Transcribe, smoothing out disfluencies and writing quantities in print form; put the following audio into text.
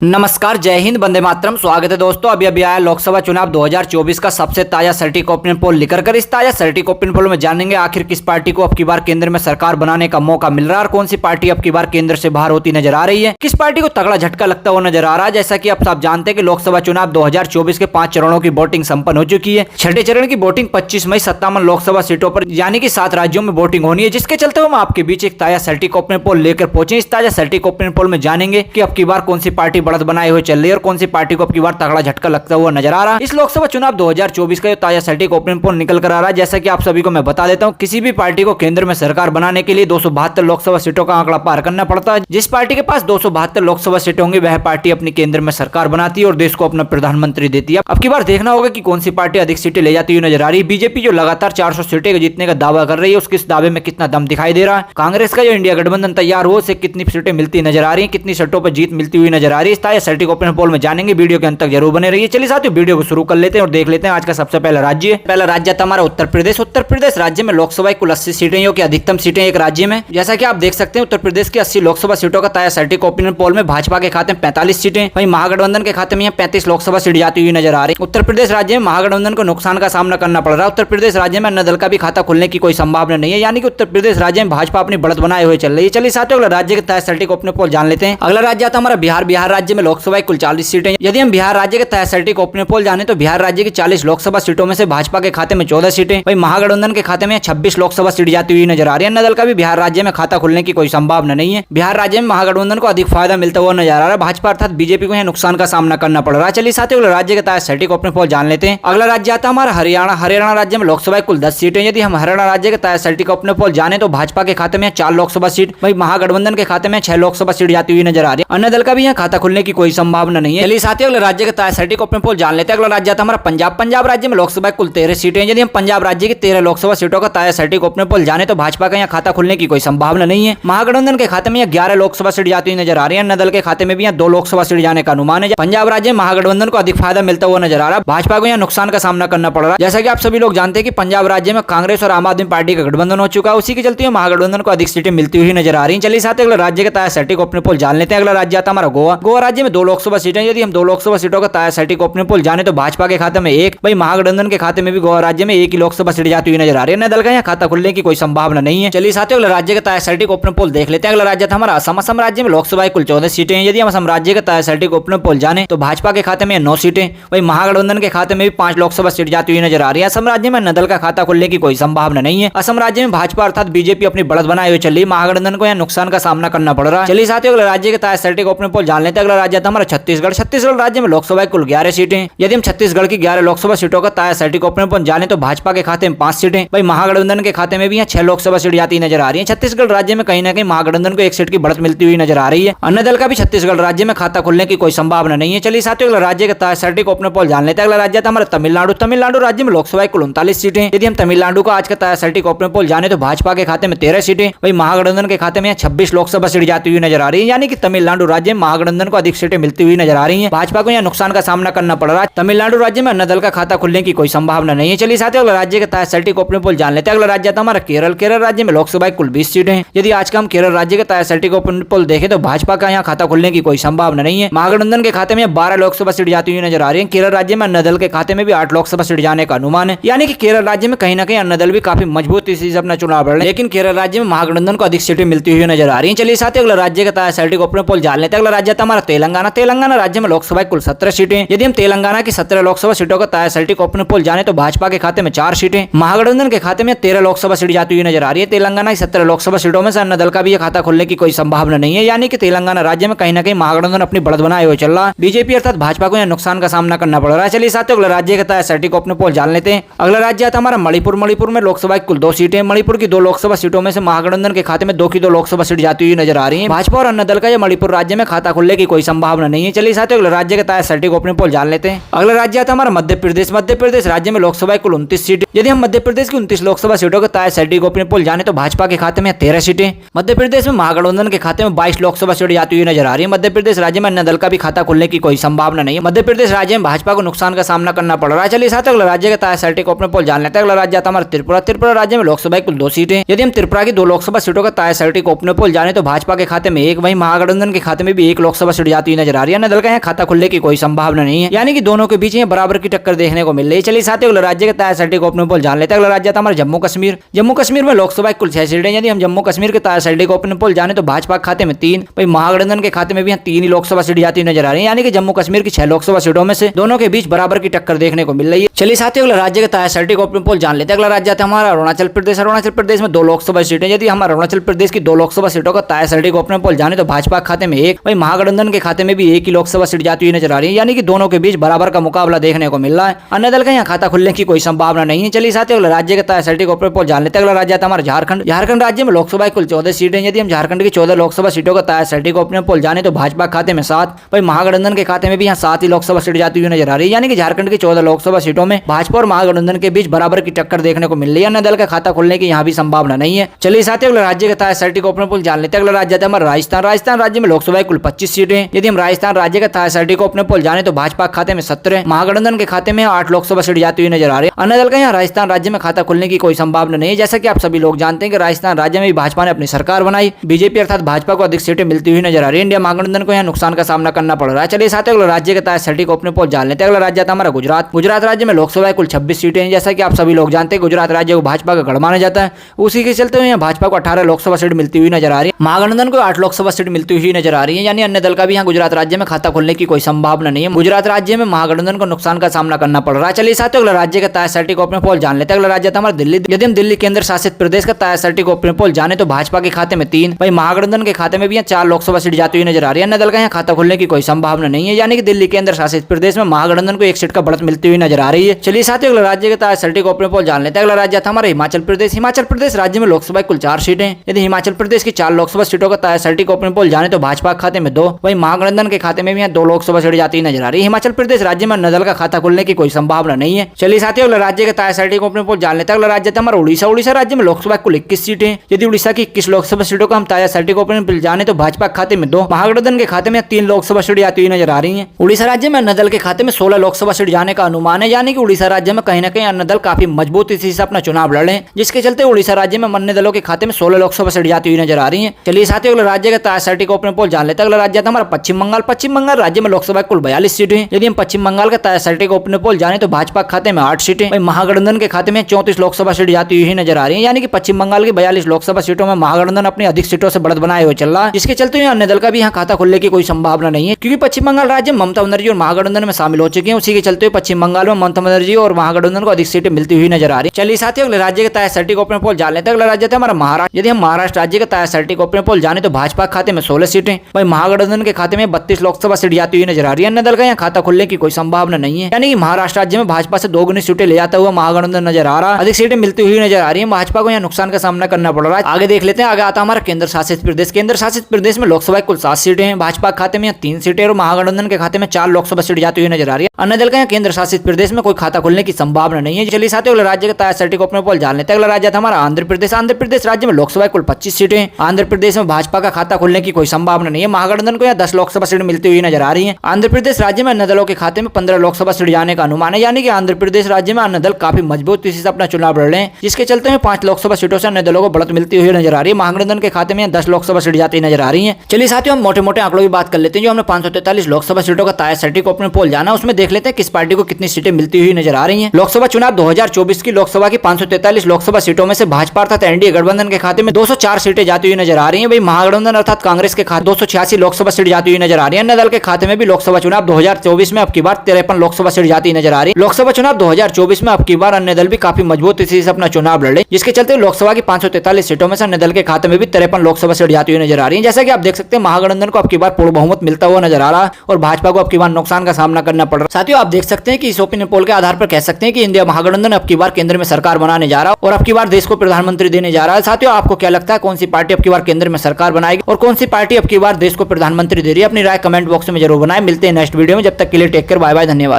नमस्कार, जय हिंद, वंदे मातरम। स्वागत है दोस्तों। अभी आया लोकसभा चुनाव 2024 का सबसे ताजा सटीक ओपिनियन पोल लेकर कर इस ताजा सटीक ओपिनियन पोल में जानेंगे आखिर किस पार्टी को अब की बार केंद्र में सरकार बनाने का मौका मिल रहा है और कौन सी पार्टी अब की बार केंद्र से बाहर होती नजर आ रही है, किस पार्टी को तगड़ा झटका लगता हुआ नजर आ रहा है। जैसा कि अब सब जानते हैं कि लोकसभा चुनाव 2024 के 5 चरणों की वोटिंग संपन्न हो चुकी है। छठे चरण की वोटिंग 25 मई 57 लोकसभा सीटों पर यानी कि 7 राज्यों में वोटिंग होनी है, जिसके चलते हम आपके बीच एक ताजा सटीक ओपिनियन पोल लेकर पहुंचे। इस ताजा सटीक ओपिनियन पोल में जानेंगे कि अब की बार कौन सी पार्टी बढ़त बनाए हुए चल और कौन सी पार्टी को अब की बार तगड़ा झटका लगता हुआ नजर आ रहा है। इस लोकसभा चुनाव 2024 का ताजा सटीक ओपिनियन पोल निकल कर आ रहा है। जैसा कि आप सभी को मैं बता देता हूं, किसी भी पार्टी को केंद्र में सरकार बनाने के लिए 272 लोकसभा सीटों का आंकड़ा पार करना पड़ता है। जिस पार्टी के पास 272 लोकसभा सीटें होंगी वह पार्टी अपनी केंद्र में सरकार बनाती है और देश को अपना प्रधानमंत्री देती है। अब की बार देखना होगा कि कौन सी पार्टी अधिक सीटें ले जाती हुई नजर आ रही है। बीजेपी जो लगातार 400 सीटें जीतने का दावा कर रही है, उसके इस दावे में कितना दम दिखाई दे रहा है। कांग्रेस का जो इंडिया गठबंधन तैयार हो, उसे कितनी सीटें मिलती नजर आ रही है, कितनी सीटों पर जीत मिलती हुई नजर आ रही है, इस ताजा सटीक ओपिनियन पोल में जानेंगे। वीडियो के अंत तक जरूर बने रहिए। चलिए साथियों, वीडियो को शुरू कर लेते हैं और देख लेते हैं आज का सबसे पहला राज्य। पहला राज्य था हमारा उत्तर प्रदेश। उत्तर प्रदेश राज्य में लोकसभा कुल 80 सीटें, जो कि अधिकतम सीटें एक राज्य में। जैसा कि आप देख सकते हैं, उत्तर प्रदेश की 80 लोकसभा सीटों का ताजा सटीक ओपिनियन पोल में भाजपा के खाते में 45 सीटें, वहीं महागठबंधन के खाते में 35 लोकसभा सीट जाती हुई नजर आ रही है। उत्तर प्रदेश राज्य में महागठबंधन को नुकसान का सामना करना पड़ रहा है। उत्तर प्रदेश राज्य में अन्य दल का भी खाता खुलने की कोई संभावना नहीं है, यानी कि उत्तर प्रदेश राज्य में भाजपा अपनी बढ़त बनाए हुए चल रही है। चलिए साथियों, अगला राज्य के ताजा सटीक ओपिनियन पोल जान लेते हैं। अगला राज्य आता हमारा बिहार। बिहार राज्य में लोकसभा कुल 40 सीटें। यदि हम बिहार राज्य के ताजा सटीक ओपिनियन पोल जाने तो बिहार राज्य की 40 लोकसभा सीटों में से भाजपा के खाते में 14 सीटें, वहीं महागठबंधन के खाते में 26 लोकसभा सीट जाती हुई नजर आ रही है। अन्य दल का भी बिहार राज्य में खाता खुलने की कोई संभावना नहीं है। बिहार राज्य में महागठबंधन को अधिक फायदा मिलता हुआ नजर आ रहा है। भाजपा अर्थात बीजेपी को यहाँ नुकसान का सामना करना पड़ रहा है। चलिए साथियों, अगला राज्य के ताजा सटीक ओपिनियन पोल जान लेते हैं। अगला राज्य आता हमारा हरियाणा। हरियाणा राज्य में लोकसभा कुल 10 सीटें। यदि हम हरियाणा राज्य के ताजा सटीक ओपिनियन पोल जाने तो भाजपा के खाते में 4 लोकसभा सीट, वहीं महागठबंधन के खाते में 6 लोकसभा सीट जाती हुई नजर आ रही है। अन्य दल का भी यहाँ खाता खुलने की कोई संभावना नहीं है। चलिए साथियों, अगला राज्य के ताजा सटीक ओपिनियन पोल जान लेते हैं। अगला राज्य आता हमारा पंजाब। पंजाब राज्य में लोकसभा कुल 13 सीटें। यदि हम पंजाब राज्य की 13 लोकसभा सीटों का ताजा सटीक ओपिनियन पोल जाने तो भाजपा का यहाँ खाता खुलने की कोई संभावना नहीं है। महागठबंधन के खाते में 11 लोकसभा सीट जाती हुई नजर आ रही है। अन्य दल के खाते में भी यहाँ 2 लोकसभा सीट जाने का अनुमान है। पंजाब राज्य में महागठबंधन को अधिक फायदा मिलता हुआ नजर आ रहा है। भाजपा को यहाँ नुकसान का सामना करना पड़ रहा है। जैसा कि आप सभी लोग जानते हैं कि पंजाब राज्य में कांग्रेस और आम आदमी पार्टी का गठबंधन हो चुका है, उसी के चलते महागठबंधन को अधिक सीटें मिलती हुई नजर आ रही है। चलिए साथ अगला राज्य के ताजा सटीक ओपिनियन पोल जान लेते हैं। अगला राज्य आता हमारा गोवा। गोवा राज्य में 2 लोकसभा सीटें। यदि हम 2 लोकसभा सीटों का ताजा सटीक ओपिनियन पोल जाने तो भाजपा के खाते में 1, वहीं महागठबंधन के खाते में भी गोवा राज्य में 1 ही लोकसभा सीट जाती हुई नजर आ रही है। दल का यहाँ खाता खुलने की कोई संभावना नहीं है। चलिए साथियों, अगला राज्य का ताजा सटीक ओपिनियन पोल देख लेते हैं। अगला राज्य था हमारा असम। असम राज्य में लोकसभा कुल 14 सीटें। यदि हम असम राज्य का ताजा सटीक ओपिनियन पोल जाने तो भाजपा के खाते में 9 सीटें, वहीं महागठबंधन के खाते में भी 5 लोकसभा सीट जाती हुई नजर आ रही है। असम राज्य में दल का खाता खुलने की कोई संभावना नहीं है। असम राज्य में भाजपा अर्थात बीजेपी अपनी बढ़त बनाए हुए चल रही है। महागठबंधन को यहाँ नुकसान का सामना करना पड़ रहा है। चलिए साथियों, अगला राज्य के ताजा सटीक ओपिनियन पोल जान लेते हैं। अगला राज्य था हमारा छत्तीसगढ़। छत्तीसगढ़ राज्य में लोकसभा कुल 11 सीटें। यदि हम छत्तीसगढ़ की 11 लोकसभा सीटों का ताजा सटीक ओपिनियन पोल जाने तो भाजपा के खाते में 5 सीटें, वहीं महागठबंधन के खाते में भी 6 लोकसभा सीट जाती नजर आ रही है। छत्तीसगढ़ राज्य में कहीं ना कहीं महागठबंधन को 1 सीट की बढ़त मिलती हुई नजर आ रही है। अन्य दल का भी छत्तीसगढ़ राज्य में खाता खुलने की कोई संभावना नहीं है। चलिए साथियों, अगला राज्य के ताजा सटीक ओपिनियन पोल जान लेते हैं। अगला राज्य था हमारा तमिलनाडु। तमिलनाडु राज्य में लोकसभा कुल 39 सीटें। यदि हम तमिलनाडु का आज का ताजा सटीक ओपिनियन पोल जाने तो भाजपा के खाते में 13 सीटें, वहीं महागठबंधन के खाते में 26 लोकसभा सीट जाती हुई नजर आ रही है। यानी कि तमिलनाडु राज्य में महागठबंधन को अधिक सीटें मिलती हुई नजर आ रही है। भाजपा को यहाँ नुकसान का सामना करना पड़ रहा है। तमिलनाडु राज्य में अन्य दल का खाता खुलने की कोई संभावना नहीं है। चलिए साथियों, अगला राज्य के ताजा सटीक ओपिनियन पोल जान लेते हैं। अगला राज्य था हमारा केरल। केरल राज्य में लोकसभा कुल 20 सीटें। यदि आज का हम केरल राज्य के ताजा सटीक ओपिनियन पोल देखें तो भाजपा का यहाँ खाता खुलने की कोई संभावना नहीं है। महागठबंधन के खाते में 12 लोकसभा सीट जाती हुई नजर आ रही है। केरल राज्य में अन्य दल के खाते में भी 8 लोकसभा सीट जाने का अनुमान है। यानी कि केरल राज्य में कहीं ना कहीं अन्य दल भी काफी मजबूती से अपना चुनाव लड़ रहे हैं, लेकिन केरल राज्य में महागठबंधन को अधिक सीटें मिलती हुई नजर आ रही है। चलिए साथियों, अगला राज्य का ताजा सटीक ओपिनियन पोल जान लेते हैं। अगला राज्य था हमारा तेलंगाना। तेलंगाना राज्य में लोकसभा कुल 17 सीटें। यदि हम तेलंगाना की 17 लोकसभा सीटों का ताजा सटीक ओपिनियन पोल जाने तो भाजपा के खाते में 4 सीटें, महागठबंधन के खाते में 13 लोकसभा सीट जाती हुई नजर आ रही है। तेलंगाना की 17 लोकसभा सीटों में से अन्य दल का भी खाता खुलने की कोई संभावना नहीं है। यानी कि तेलंगाना राज्य में कहीं ना कहीं महागठबंधन अपनी बढ़त बनाए हुए चल रहा है। बीजेपी अर्थात भाजपा को यहाँ नुकसान का सामना करना पड़ रहा है। चलिए साथियों, अगला राज्य का ताजा सटीक ओपिनियन पोल जान लेते हैं। अगला राज्य आता हमारा मणिपुर। मणिपुर में लोकसभा कुल 2 सीटें। मणिपुर की 2 लोकसभा सीटों में से महागठबंधन के खाते में 2 की 2 लोकसभा सीट जाती हुई नजर आ रही है। भाजपा और अन्य दल का मणिपुर राज्य में खाता खुलने की कोई संभावना नहीं है। चलिए साथियों, अगला राज्य का ताजा सटीक ओपिनियन पोल जान लेते हैं। अगला राज्य आता हमारा मध्य प्रदेश। मध्य प्रदेश राज्य में लोकसभा कुल 29 सीटें। यदि हम मध्य प्रदेश की 29 लोकसभा सीटों का ताजा सटीक ओपिनियन पोल जाने तो भाजपा के खाते में 13 सीटें। मध्य प्रदेश में महागठबंधन के खाते में 22 लोकसभा सीट जाती हुई नजर आ रही है। मध्य प्रदेश राज्य में अन्य दल का भी खाता खुलने की कोई संभावना नहीं है। मध्य प्रदेश राज्य में भाजपा को नुकसान का सामना करना पड़ रहा है। चलिए साथियों, अगला राज्य का ताजा सटीक ओपिनियन पोल जान लेते हैं। अगला राज्य आता हमारा त्रिपुरा। त्रिपुरा राज्य में लोकसभा कुल 2 सीटें। यदि हम त्रिपुरा की 2 लोकसभा सीटों का ताजा सटीक ओपिनियन पोल जाने तो भाजपा के खाते में 1, वहीं महागठबंधन के खाते में भी 1 लोकसभा सीट सीट जाती हुई नजर आ रही है। अन्य दल का यहाँ खाता खुलने की कोई संभावना नहीं है, यानी कि दोनों के बीच यहाँ बराबर की टक्कर देखने को मिल रही है। चलिए साथियों अगले राज्य के तायासल्टी को अपने पोल जान लेते हैं। अगला राज्य था हमारा जम्मू कश्मीर। जम्मू कश्मीर में लोकसभा की कुल 6 सीटें। यदि हम जम्मू कश्मीर के तायासल्टी को अपने पोल जाने तो भाजपा के खाते में 3, भाई महागठबंधन के खाते में भी 3 ही लोकसभा सीट जाती हुई नजर आ रही है, यानी कि जम्मू कश्मीर की 6 लोकसभा सीटों में से दोनों के बीच बराबर की टक्कर देखने को मिल रही है। चलिए साथियों अगला राज्य के तायासल्टी को अपने पोल जान लेते हैं। अगला राज्य था हमारा अरुणाचल प्रदेश। अरुणाचल प्रदेश में 2 लोकसभा सीटें। यदि हम अरुणाचल प्रदेश की 2 लोकसभा सीटों का तायासल्टी को अपने पोल जाने तो भाजपा के खाते में 1, भाई महागठबंधन के खाते में भी 1 ही लोकसभा सीट जाती हुई नजर आ रही है, यानी कि दोनों के बीच बराबर का मुकाबला देखने को मिल रहा है। अन्य दल का यहाँ खाता खुलने की कोई संभावना नहीं है। चलिए साथियों अगला राज्य के तायासल्टी को अपने पोल जान लेते हैं। अगला राज्य था हमारा झारखंड। झारखंड राज्य में लोकसभा की कुल 14 सीटें। यदि हम झारखंड की 14 लोकसभा सीटों का तायासल्टी को अपने पोल जाने तो भाजपा के खाते में 7, भाई महागठबंधन के खाते में भी यहाँ 7 ही लोकसभा सीट जाती हुई नजर आ रही है, यानी कि झारखंड की 14 लोकसभा सीटों में भाजपा और महागठबंधन के बीच बराबर की टक्कर देखने को मिल रही है। अन्य दल का खाता खुलने की यहाँ भी संभावना नहीं है। चलिए साथियों अगले राज्य के तायासल्टी को अपने पोल जान लेते हैं। अगला राज्य था हमारा राजस्थान। राजस्थान राज्य में लोकसभा की कुल 25 सीटें। यदि हम राजस्थान राज्य के तायासल्टी को अपने पोल जाने तो भाजपा के खाते में 17, महागठबंधन के खाते में 8 लोकसभा सीट जाती हुई नजर आ रही है। अन्य दल का यहाँ राजस्थान राज्य में खाता खुलने की कोई संभावना नहीं है। जैसा कि आप सभी लोग जानते हैं कि राजस्थान राज्य में भी भाजपा ने अपनी सरकार बनाई, बीजेपी अर्थात भाजपा को अधिक सीटें मिलती हुई नजर आ रही है। इंडिया महागठबंधन को यहाँ नुकसान का सामना करना पड़ रहा है। चलिए साथियों अगले राज्य के तायासल्टी को अपने पोल जान लेते हैं। अगला राज्य था हमारा गुजरात। गुजरात राज्य में लोकसभा कुल 26 सीटें हैं। जैसा कि आप सभी लोग जानते हैं गुजरात राज्य को भाजपा का गढ़ माना जाता है, उसी के चलते हुए यहाँ भाजपा को 18 लोकसभा सीट मिलती हुई नजर आ रही है, महागठबंधन को 8 लोकसभा सीट मिलती हुई नजर आ रही है, यानी अन्य दल का भी यहाँ गुजरात राज्य में खाता खुलने की कोई संभावना नहीं है। गुजरात राज्य में महागठबंधन को नुकसान का सामना करना पड़ रहा है। चलिए साथियों अगला राज्य के तायासल्टी को अपने पोल जान लेते हैं। अगला राज्य था हमारा दिल्ली। यदि हम दिल्ली केंद्र शासित प्रदेश का तायासल्टी को अपने पोल जाने तो भाजपा के खाते में 3, भाई महागठबंधन के खाते में भी 4 लोकसभा सीट जाती हुई नजर आ रही है। अन्य दल का यहाँ खाता खुलने की कोई संभावना नहीं है, यानी कि दिल्ली केंद्र शासित प्रदेश में महागठबंधन को 1 सीट का बढ़त मिलती हुई नजर आ रही है। चलिए साथियों अगला राज्य के तायासल्टी को अपने पोल जान लेते हैं। अगला राज्य था हमारा हिमाचल प्रदेश। हिमाचल प्रदेश राज्य में लोकसभा कुल 4 सीटें। यदि हिमाचल प्रदेश की 4 लोकसभा सीटों का तायासल्टी को अपने पोल जाने तो भाजपा के खाते में 2, वही महागठबंधन के खाते में भी 2 लोकसभा सीट जाती नजर आ रही है। हिमाचल प्रदेश राज्य में अन्य दल का खाता खुलने की कोई संभावना नहीं है। चलिए साथियों अगला राज्य के तायासल्टी को अपने पोल जान लेते हैं। अगला राज्य था हमारा उड़ीसा। उड़ीसा राज्य में लोकसभा कुल 21 सीटें। यदि उड़ीसा की 21 लोकसभा सीटों का हम तायासल्टी को अपने पोल जाने तो भाजपा के खाते में 2, महागठबंधन के खाते में 3 लोकसभा सीट जाती हुई नजर आ रही है। उड़ीसा राज्य में अन्य दल के खाते में 16 लोकसभा सीट जाने का अनुमान है, यानी कि उड़ीसा राज्य में कहीं न कहीं अन्य दल काफी मजबूत स्थिति से अपना चुनाव लड़ रहे हैं, जिसके चलते उड़ीसा राज्य में अन्य दलों के खाते में 16 लोकसभा सीट जाती हुई नजर आ रही है। चलिए साथियों अगले राज्य के तायासल्टी को अपने पोल जान लेते हैं। अगला राज्य था हमारा पश्चिम बंगाल। पश्चिम बंगाल राज्य में लोकसभा कुल 42 सीटें। यदि हम पश्चिम बंगाल के तायासल्टी को अपने पोल जाने तो भाजपा के खाते में 8 सीटें, वही महागठबंधन के खाते में 34 लोकसभा सीट जाती हुई नजर आ रही है, यानी कि पश्चिम बंगाल की 42 लोकसभा सीटों में महागठबंधन अपनी अधिक सीटों से बढ़त बनाए हुए चल रहा है, जिसके चलते अन्य दल का भी यहाँ खाता खुलने की कोई संभावना नहीं है, क्योंकि पश्चिम बंगाल राज्य ममता बनर्जी और महागठबंधन में शामिल हो चुके हैं। उसी के चलते हुए पश्चिम बंगाल में ममता बनर्जी और महागठबंधन को अधिक सीटें मिलती हुई नजर आ रही है। चलिए साथियों अगले राज्य के तायासल्टी को अपने पोल जान लेते हैं। अगला राज्य था हमारा महाराष्ट्र। यदि हम महाराष्ट्र राज्य के तायासल्टी को अपने पोल जाने तो भाजपा के खाते में 16 सीटें, वही महागठबंधन के खाते में 32 लोकसभा सीट जाती हुई नजर आ रही है। अन्य दल का यहाँ खाता खुलने की कोई संभावना नहीं है, यानी कि महाराष्ट्र राज्य में भाजपा से 2 गुनी सीटें ले जाता हुआ महागठबंधन नजर आ रहा है, अधिक सीटें मिलती हुई नजर आ रही है। भाजपा को यहाँ नुकसान का सामना करना पड़ रहा है। आगे देख लेते हैं। आगे आता हमारा केंद्र शासित प्रदेश। केंद्र शासित प्रदेश में लोकसभा कुल 7 सीटें हैं। भाजपा के खाते में 3 सीटें और महागठबंधन के खाते में 4 लोकसभा सीट जाती हुई नजर आ रही है। अन्य दल का यहाँ केंद्र शासित प्रदेश में कोई खाता खुलने की संभावना नहीं है। चलिए साथियों अगले राज्य के तायासल्टी को अपने पोल जान लेते हैं। अगला राज्य था हमारा आंध्र प्रदेश। आंध्र प्रदेश राज्य में लोकसभा कुल 25 सीटें। आंध्र प्रदेश में भाजपा का खाता खुलने की कोई संभावना नहीं है। महागठबंधन को यहाँ 10 लोकसभा सीट मिलती हुई नजर आ रही है। आंध्र प्रदेश राज्य में अन्य दलों के खाते में 15 लोकसभा सीट जाने का अनुमान है, यानी कि आंध्र प्रदेश राज्य में अन्य दल काफी मजबूत स्थिति से अपना चुनाव लड़ रहे हैं, जिसके चलते हुए 5 लोकसभा सीटों से अन्य दलों को बढ़त मिलती हुई नजर आ रही है। महागठबंधन के खाते में 10 लोकसभा सीट जाती नजर आ रही है। चलिए साथियों हम मोटे मोटे आंकड़ों की बात कर लेते हैं। जो हमने 543 लोकसभा सीटों का तायासल्टी को अपने पोल जाना, उसमें देख लेते हैं किस पार्टी को कितनी सीटें मिलती हुई नजर आ रही है। लोकसभा चुनाव 2024 की लोकसभा की 543 लोकसभा सीटों में से भाजपा अर्थात एनडीए गठबंधन के खाते में 204 सीटें जाती हुई नजर आ रही है। वही महागठबंधन अर्थात कांग्रेस के खाते 286 लोकसभा सीट जाती हुई नजर आ रही है। अन्य दल के खाते में भी लोकसभा चुनाव 2024 में अब की बार 53 लोकसभा सीट जाती नजर आ रही है। लोकसभा चुनाव 2024 में अब की बार अन्य दल भी काफी मजबूत स्थिति से अपना चुनाव लड़े, जिसके चलते लोकसभा की 543 सीटों में से अन्य दल के खाते में भी 53 लोकसभा सीट जाती हुई नजर आ रही है। जैसा कि आप देख सकते हैं महागठबंधन को अब की बार पूर्ण बहुमत मिलता हुआ नजर आ रहा है और भाजपा को अब की बार नुकसान का सामना करना पड़ रहा है। साथियों आप देख सकते हैं कि इस ओपिनियन पोल के आधार पर कह सकते हैं कि इंडिया महागठबंधन अब की बार केंद्र में सरकार बनाने जा रहा है और अब की बार देश को प्रधानमंत्री देने जा रहा है। साथियों आपको क्या लगता है, कौन सी पार्टी अब की बार केंद्र में सरकार बनाएगी और कौन सी पार्टी अब की बार देश को प्रधानमंत्री दे रही है? अपनी राय कमेंट बॉक्स में जरूर बनाएं। मिलते हैं नेक्स्ट वीडियो में, जब तक के लिए टेक केयर, बाय बाय, धन्यवाद।